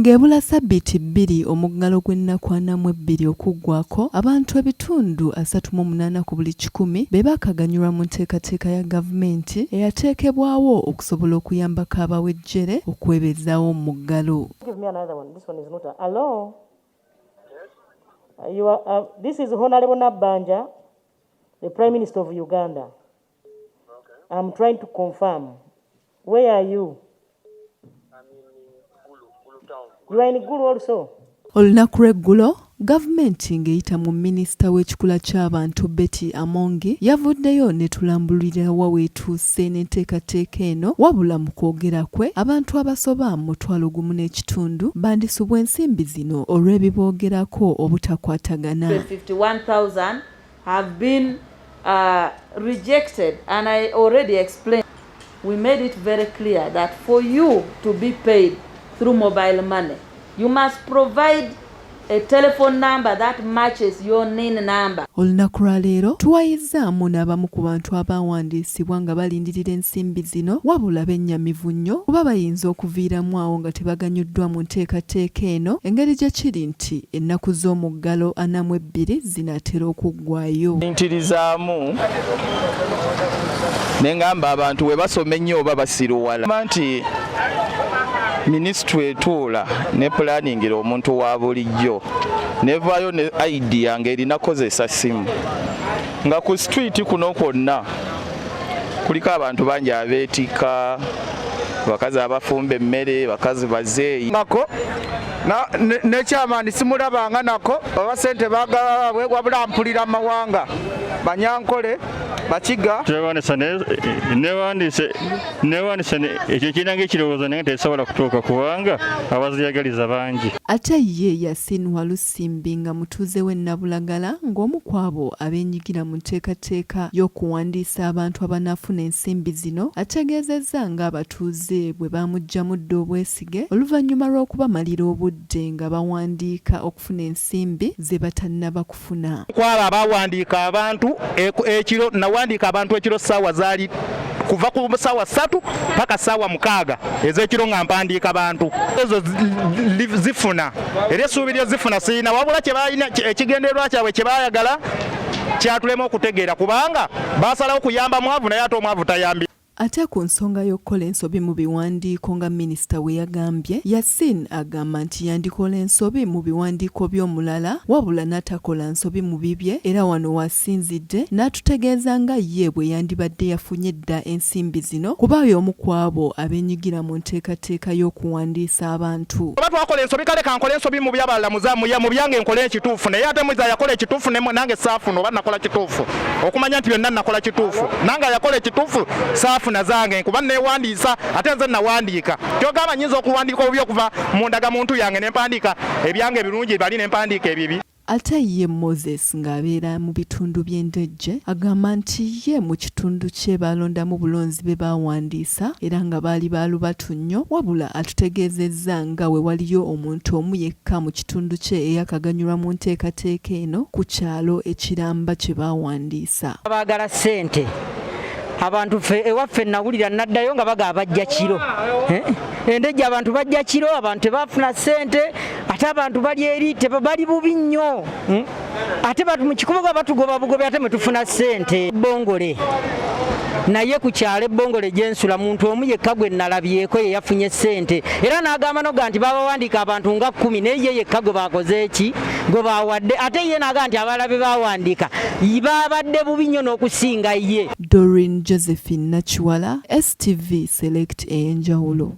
Ng'ebula ssabbiiti bbiri omuggalo gw'ennaku 42 okuggwako, abantu ebitundu 38 ku buli 100 be baakaganyulwa mu nteekateeka ya gavumenti eyateekebwawo okusobola okuyambako abawejjere okwebezaawo mu muggalo. This is Honorable Nabanja, the Prime Minister of Uganda. Okay. I'm trying to confirm. Where are you? I'm in Gulu town. You are in Gulu also? Olunaku lw'eggulo, gavumenti ng'eyita mu minisita w'ekikula ky'abantu Betty Amongi yavuddeyo ne tulambulira wa weetuuse n'enteekateeka eno, wabula mu kwogera kwe abantu abasoba mu 1.5 bandisubwa ensimbi zino olw'ebiboogerako obutakwatagana. 51,000 have been rejected, and I already explained. We made it very clear that for you to be paid through mobile money, you must provide a telephone number that matches your NIN number. Olunaku lwa leero tuwayizzaamu n'abamu ku bantu abaawandiisibwa nga balindirira ensimbi zino, wabula bennyamivu nnyo kuba bayinza okuviiramu awo nga tebaganyuddwa mu nteekateeka eno, engeri gye kiri nti ennaku z'omuggalo 42 zinaatera okuggwaayo. Ntirizaamu ne ngamba abantu we basoma ennyo oba basiruwala nti Ministry etuula ne planningira omuntu wa bulijjo nevaayo ne idea ng'erinakozesa simu nga ku street kuno kwonna kuliko abantu bangi abeetika, bakazi abafumba emmere, bakazi bazeeyi ngako ne kyamaani simulabanga nako oba ssente baagala wabula mpulira amawanga Banyankole Bakiga newandise ekyo kinange ekirowoozo naye tesobola kutuuka kubanga abaziyagaliza bangi. Ate ye Yasin Walusimbi nga mutuuze w'e Nabulagala ng'omu ku abo abeenyigira mu nteekateeka y'okuwandiisa abantu abanaafuna ensimbi zino, ategeezezza ng'abatuuze bwe baamuggyamu dda obwesige oluvannyuma lw'okubamalira obudde nga bawandiika okufuna ensimbi ze batannaba kufuna. Kwabo abawandiika abantu ekiro nawandiika abantu ekiro ssaawa zaali kuva ku ssaawa 3 paka ssaawa 6 ez'ekiro nga mpandiika bantu ezo zifuna era essuubi lyo zifuna siina, wabula kye balina ekigendererwa kyabwe kye baayagala kyatulema okutegeera kubanga baasalawo kuyamba mwavu naye ate omwavu tayambi. Ate ku nsonga y'okukola ensobi mu biwandiiko nga minisita we yagambye, Yasin agamba nti yandikola ensobi mu biwandiiko by'omulala wabula n'atakola nsobi mu bibye, era wano wasinzidde n'atutegeeza nga ye bwe yandibadde yafunye dda ensimbi zino kuba y'omu ku abo abeenyigira mu nteekateeka y'okuwandiisa abantu. Oba twakola ensobi kale kankola ensobi mu byabalala mu byange nkole ekituufu, naye ate mwiza yakola ekituufu nange saafuna oba nakola kituufu okumanya nti byonna nakola kituufu, nange yakola ekituufu saafuna nazange kuba newandiisa ate nze nawandiika. Kyogamba nyinza okuwandiika obubyo okuva mu ndaga muntu yange nempandiika ebyange ebirungi bali nempandiika ebibi. Ate ye Moses ng'abeera mu bitundu by'endejje agamba nti ye mu kitundu kye balondamu bulonzi be bawandiisa era nga baali baalubatu nnyo, wabula atutegeezezza nga we waliyo omuntu omu yekka mu kitundu kye eyakaganyulwa mu nteekateeka eno ku kyalo ekiramba kye bawandiisa. Baagala ssente abantu ewaffe nawulira naddayo nga baga bajja kiro endejje abantu bajja kiro, abantu tebafuna ssente, ate abantu bali eri bali bubi nnyo, ate mu kikuboga batugoba bugobe ate metufuna ssente. Bongole naye ku kyalo Bongole gyensula muntu omu yekka gwe nalabyeko ye yafunye ssente era n'agamba noga nti babawandiika abantu nga 10 naye ye yekka gwe bakoze eki gwe bawadde, ate ye n'aga nti abalabe bawandiika babadde bubi nnyo n'okusinga ye. Doreen Josephine Nachiwala, STV Select Enjawulo.